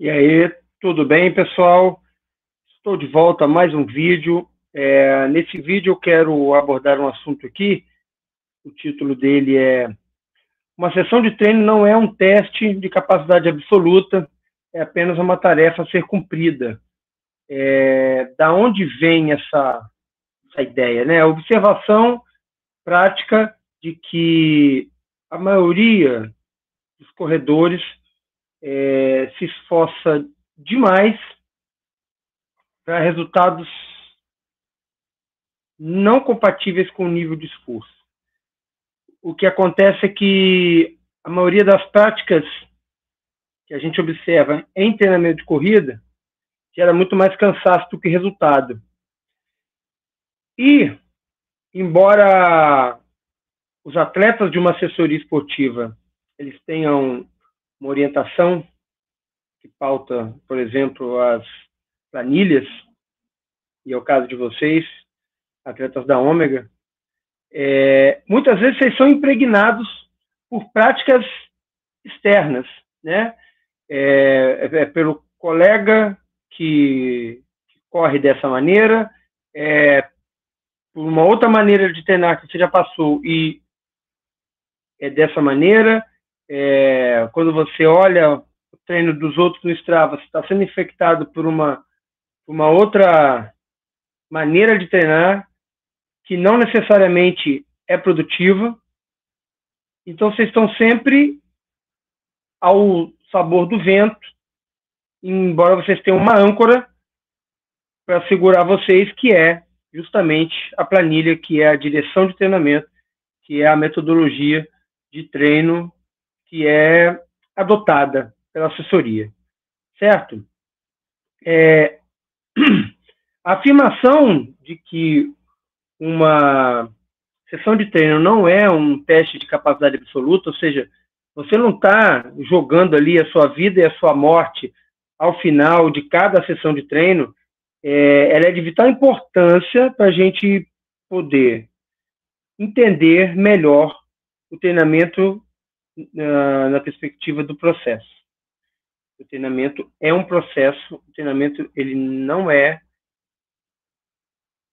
E aí, tudo bem, pessoal? Estou de volta a mais um vídeo. Nesse vídeo eu quero abordar um assunto aqui. O título dele é: uma sessão de treino não é um teste de capacidade absoluta, é apenas uma tarefa a ser cumprida. Da onde vem essa ideia, né? A observação prática de que a maioria dos corredores se esforça demais para resultados não compatíveis com o nível de esforço. O que acontece é que a maioria das práticas que a gente observa em treinamento de corrida gera muito mais cansaço do que resultado. E, embora os atletas de uma assessoria esportiva eles tenham uma orientação que pauta, por exemplo, as planilhas, e é o caso de vocês, atletas da Ômega, muitas vezes vocês são impregnados por práticas externas, né? Pelo colega que corre dessa maneira, por uma outra maneira de treinar que você já passou e é dessa maneira. Quando você olha o treino dos outros no Strava, você está sendo infectado por uma outra maneira de treinar que não necessariamente é produtiva. Então, vocês estão sempre ao sabor do vento, embora vocês tenham uma âncora para segurar vocês, que é justamente a planilha, que é a direção de treinamento, que é a metodologia de treino que é adotada pela assessoria, certo? A afirmação de que uma sessão de treino não é um teste de capacidade absoluta, ou seja, você não está jogando ali a sua vida e a sua morte ao final de cada sessão de treino. Ela é de vital importância para a gente poder entender melhor o treinamento na perspectiva do processo. O treinamento é um processo, o treinamento ele não é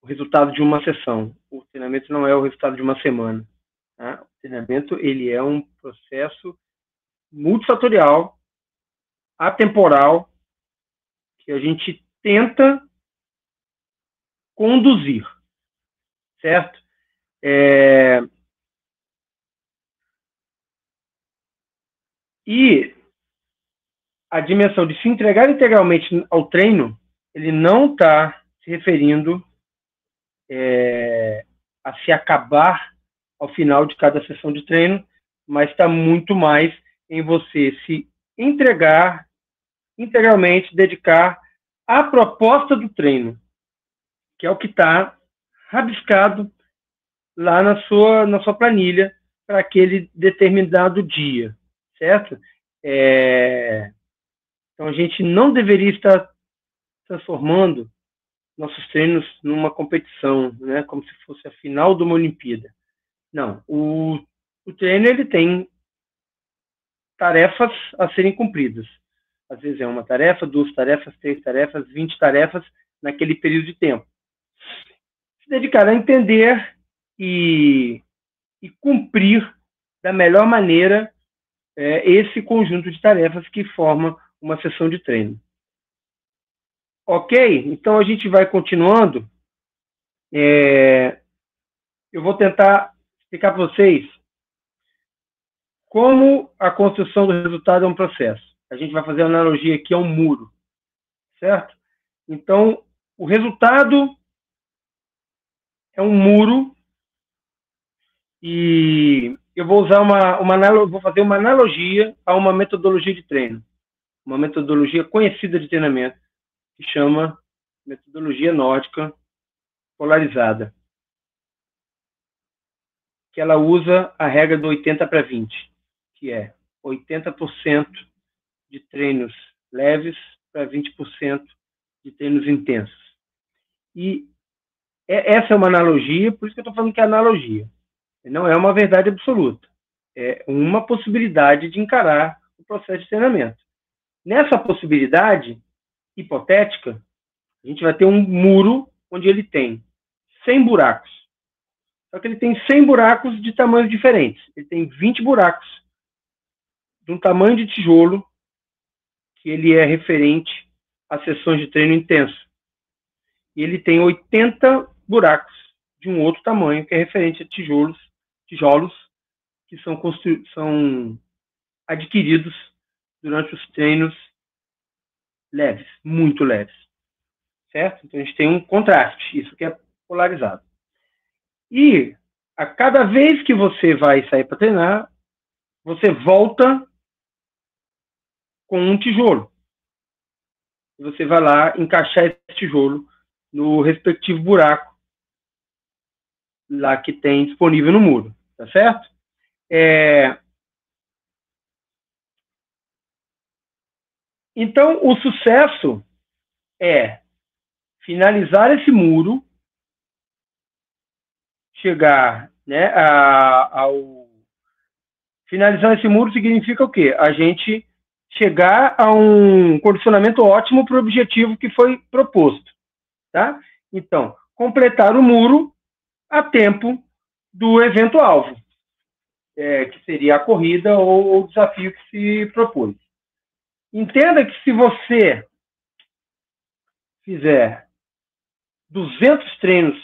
o resultado de uma sessão, o treinamento não é o resultado de uma semana. Tá? O treinamento ele é um processo multifatorial, atemporal, que a gente tenta conduzir, certo? E a dimensão de se entregar integralmente ao treino, ele não está se referindo a se acabar ao final de cada sessão de treino, mas está muito mais em você se entregar integralmente, dedicar à proposta do treino, que é o que está rabiscado lá na sua planilha para aquele determinado dia, certo? Então, a gente não deveria estar transformando nossos treinos numa competição, né? Como se fosse a final de uma Olimpíada. Não, o treino ele tem tarefas a serem cumpridas. Às vezes é uma tarefa, 2 tarefas, 3 tarefas, 20 tarefas naquele período de tempo. Se dedicar a entender e cumprir da melhor maneira esse conjunto de tarefas que forma uma sessão de treino. Ok? Então, a gente vai continuando. Eu vou tentar explicar para vocês como a construção do resultado é um processo. A gente vai fazer uma analogia aqui a um muro, certo? Então, o resultado é um muro e eu vou usar vou fazer uma analogia a uma metodologia de treino, uma metodologia conhecida de treinamento que chama metodologia nórdica polarizada, que ela usa a regra do 80/20, que é 80% de treinos leves para 20% de treinos intensos. E essa é uma analogia, por isso que eu estou falando que é analogia. Não é uma verdade absoluta. É uma possibilidade de encarar o processo de treinamento. Nessa possibilidade hipotética, a gente vai ter um muro onde ele tem 100 buracos. Só que ele tem 100 buracos de tamanhos diferentes. Ele tem 20 buracos de um tamanho de tijolo que ele é referente a sessões de treino intenso. E ele tem 80 buracos de um outro tamanho que é referente a tijolos que são adquiridos durante os treinos leves, muito leves. Certo? Então a gente tem um contraste, isso que é polarizado. E a cada vez que você vai sair para treinar, você volta com um tijolo. E você vai lá encaixar esse tijolo no respectivo buraco lá que tem disponível no muro, tá certo? Então, o sucesso é finalizar esse muro, chegar, né, finalizar esse muro significa o quê? A gente chegar a um condicionamento ótimo para o objetivo que foi proposto, tá? Então, completar o muro a tempo do evento-alvo, que seria a corrida ou o desafio que se propôs. Entenda que se você fizer 200 treinos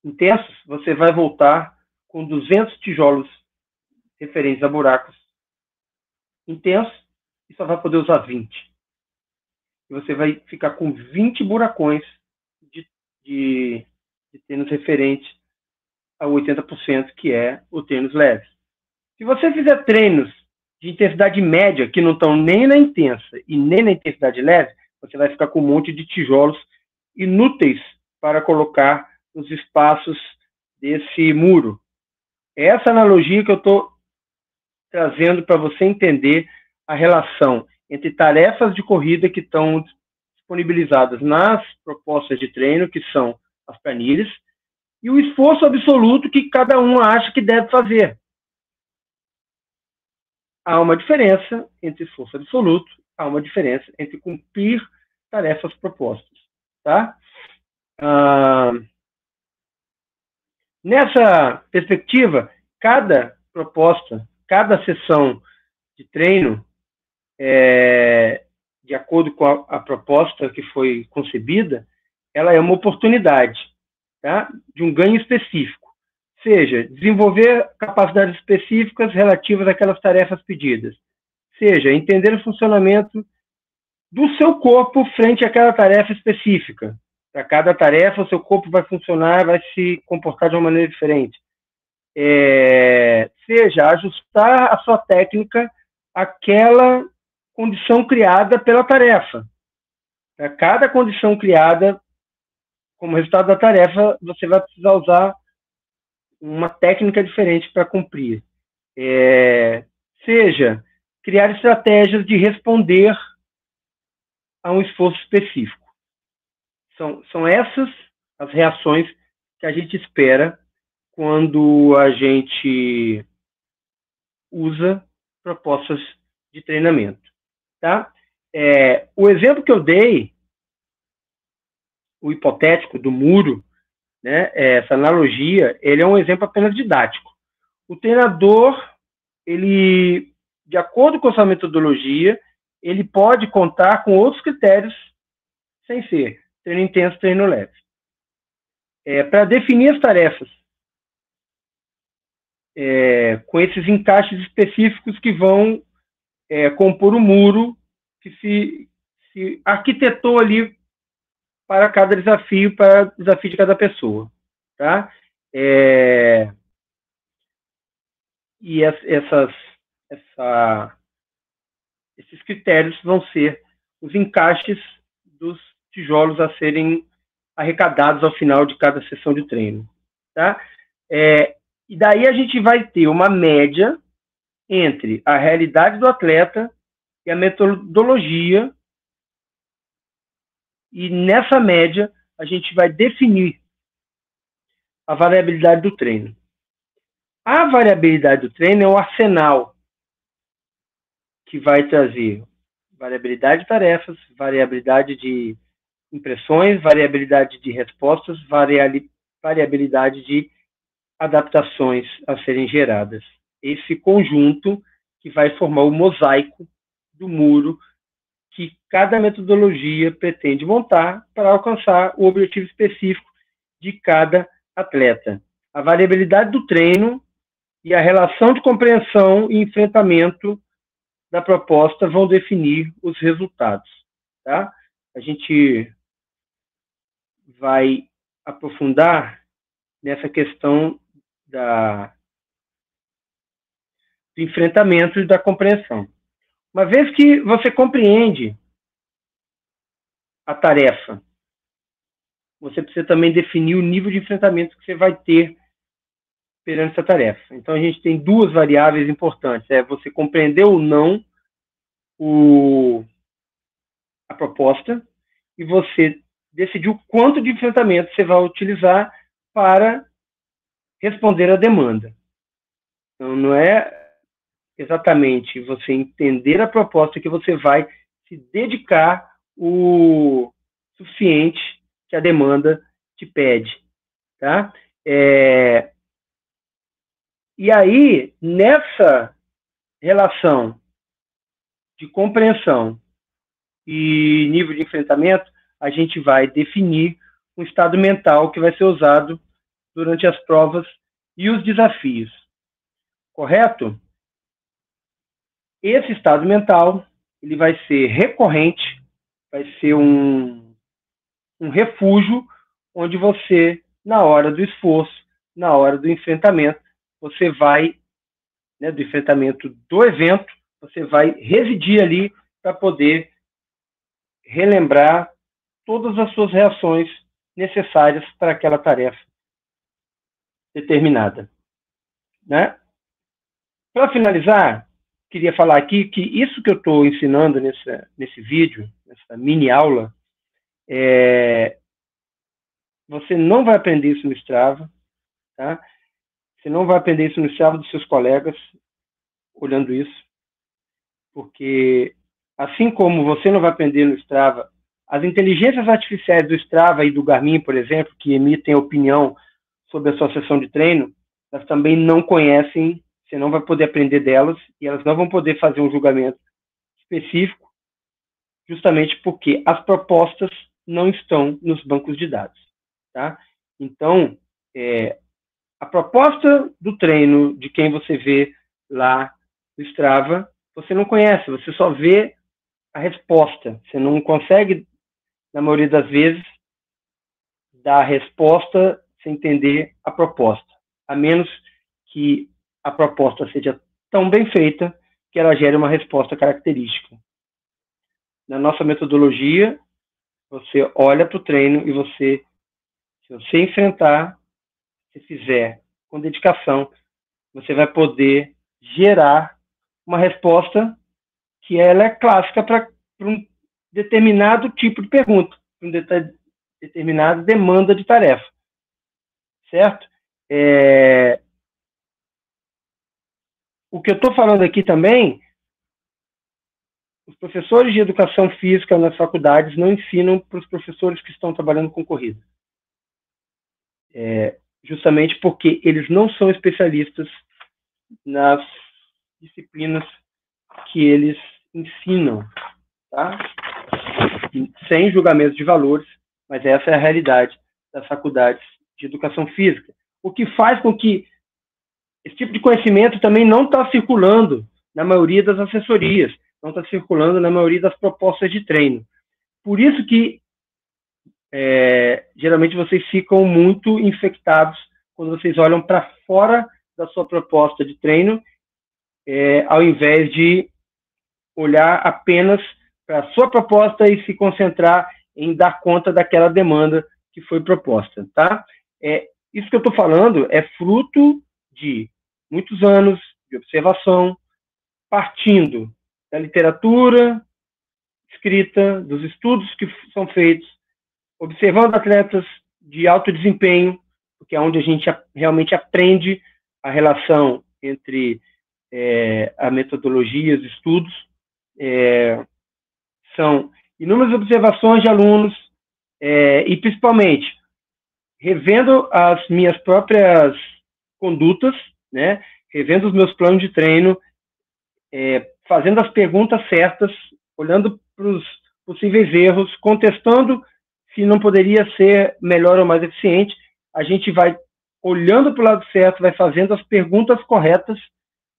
intensos, você vai voltar com 200 tijolos referentes a buracos intensos e só vai poder usar 20. E você vai ficar com 20 buracões de tênis referentes a 80%, que é o tênis leve. Se você fizer treinos de intensidade média, que não estão nem na intensa e nem na intensidade leve, você vai ficar com um monte de tijolos inúteis para colocar nos espaços desse muro. É essa analogia que eu estou trazendo para você entender a relação entre tarefas de corrida que estão disponibilizadas nas propostas de treino, que são as planilhas, e o esforço absoluto que cada um acha que deve fazer. Há uma diferença entre esforço absoluto, há uma diferença entre cumprir tarefas propostas, tá? Nessa perspectiva, cada proposta, cada sessão de treino, de acordo com a proposta que foi concebida, ela é uma oportunidade, tá? De um ganho específico. Seja, desenvolver capacidades específicas relativas àquelas tarefas pedidas. Seja, entender o funcionamento do seu corpo frente àquela tarefa específica. Para cada tarefa, o seu corpo vai funcionar, vai se comportar de uma maneira diferente. Seja, ajustar a sua técnica àquela condição criada pela tarefa. Para cada condição criada como resultado da tarefa, você vai precisar usar uma técnica diferente para cumprir. Seja, criar estratégias de responder a um esforço específico. São essas as reações que a gente espera quando a gente usa propostas de treinamento. Tá? O exemplo que eu dei, o hipotético do muro, né, essa analogia, ele é um exemplo apenas didático. O treinador, ele, de acordo com a sua metodologia, ele pode contar com outros critérios sem ser treino intenso, treino leve. Para definir as tarefas, com esses encaixes específicos que vão compor o muro que se arquitetou ali para cada desafio, para o desafio de cada pessoa. Tá? E esses critérios vão ser os encaixes dos tijolos a serem arrecadados ao final de cada sessão de treino. Tá? E daí a gente vai ter uma média entre a realidade do atleta e a metodologia, e nessa média a gente vai definir a variabilidade do treino. A variabilidade do treino é um arsenal que vai trazer variabilidade de tarefas, variabilidade de impressões, variabilidade de respostas, variabilidade de adaptações a serem geradas. Esse conjunto que vai formar o mosaico do muro que cada metodologia pretende montar para alcançar o objetivo específico de cada atleta. A variabilidade do treino e a relação de compreensão e enfrentamento da proposta vão definir os resultados. Tá? A gente vai aprofundar nessa questão do enfrentamento e da compreensão. Uma vez que você compreende a tarefa, você precisa também definir o nível de enfrentamento que você vai ter perante essa tarefa. Então, a gente tem duas variáveis importantes. É você compreender ou não a proposta e você decidir o quanto de enfrentamento você vai utilizar para responder à demanda. Então, não é exatamente você entender a proposta que você vai se dedicar o suficiente que a demanda te pede. Tá? E aí, nessa relação de compreensão e nível de enfrentamento, a gente vai definir um estado mental que vai ser usado durante as provas e os desafios. Correto? Esse estado mental ele vai ser recorrente, vai ser um refúgio onde você, na hora do esforço, na hora do enfrentamento, você vai, do enfrentamento do evento, você vai residir ali para poder relembrar todas as suas reações necessárias para aquela tarefa determinada. Né? Para finalizar, queria falar aqui que isso que eu estou ensinando nesse vídeo, nessa mini aula, você não vai aprender isso no Strava, tá? Você não vai aprender isso no Strava dos seus colegas, olhando isso, porque assim como você não vai aprender no Strava, as inteligências artificiais do Strava e do Garmin, por exemplo, que emitem opinião sobre a sua sessão de treino, elas também não conhecem, você não vai poder aprender delas e elas não vão poder fazer um julgamento específico, justamente porque as propostas não estão nos bancos de dados. Tá? Então, a proposta do treino de quem você vê lá no Strava, você não conhece, você só vê a resposta. Você não consegue, na maioria das vezes, dar a resposta sem entender a proposta, a menos que a proposta seja tão bem feita que ela gere uma resposta característica. Na nossa metodologia, você olha para o treino e se você enfrentar, se fizer com dedicação, você vai poder gerar uma resposta que ela é clássica para um determinado tipo de pergunta, para uma determinada demanda de tarefa. Certo? O que eu estou falando aqui também, os professores de educação física nas faculdades não ensinam para os professores que estão trabalhando com corrida. Justamente porque eles não são especialistas nas disciplinas que eles ensinam, tá? Sem julgamento de valores, mas essa é a realidade das faculdades de educação física. O que faz com que esse tipo de conhecimento também não está circulando na maioria das assessorias, não está circulando na maioria das propostas de treino. Por isso que geralmente vocês ficam muito infectados quando vocês olham para fora da sua proposta de treino, ao invés de olhar apenas para a sua proposta e se concentrar em dar conta daquela demanda que foi proposta. Tá? Isso que eu estou falando é fruto de muitos anos de observação, partindo da literatura escrita, dos estudos que são feitos, observando atletas de alto desempenho, porque é onde a gente realmente aprende a relação entre a metodologia e os estudos, São inúmeras observações de alunos e, principalmente, revendo as minhas próprias condutas, né? Revendo os meus planos de treino, fazendo as perguntas certas, olhando para os possíveis erros, contestando se não poderia ser melhor ou mais eficiente. A gente vai olhando para o lado certo, vai fazendo as perguntas corretas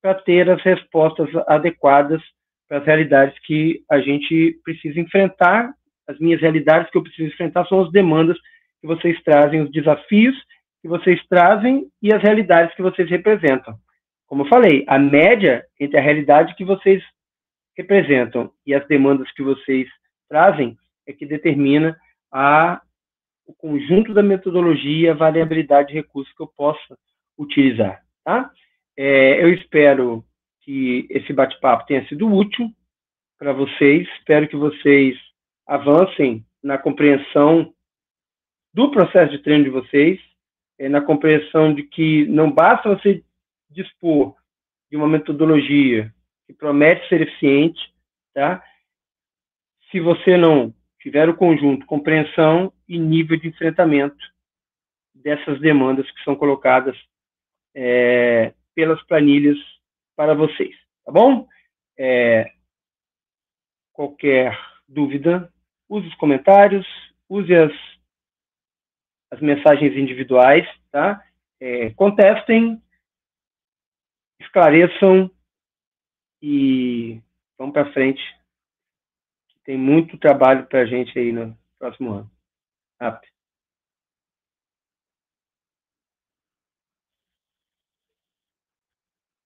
para ter as respostas adequadas para as realidades que a gente precisa enfrentar. As minhas realidades que eu preciso enfrentar são as demandas que vocês trazem, os desafios que vocês trazem e as realidades que vocês representam. Como eu falei, a média entre a realidade que vocês representam e as demandas que vocês trazem é que determina o conjunto da metodologia, a variabilidade de recursos que eu possa utilizar. Tá? Eu espero que esse bate-papo tenha sido útil para vocês, espero que vocês avancem na compreensão do processo de treino de vocês, na compreensão de que não basta você dispor de uma metodologia que promete ser eficiente, tá? Se você não tiver o conjunto, compreensão e nível de enfrentamento dessas demandas que são colocadas pelas planilhas para vocês, tá bom? Qualquer dúvida, use os comentários, use as mensagens individuais, tá? Contestem, esclareçam e vamos para frente. Tem muito trabalho para a gente aí no próximo ano.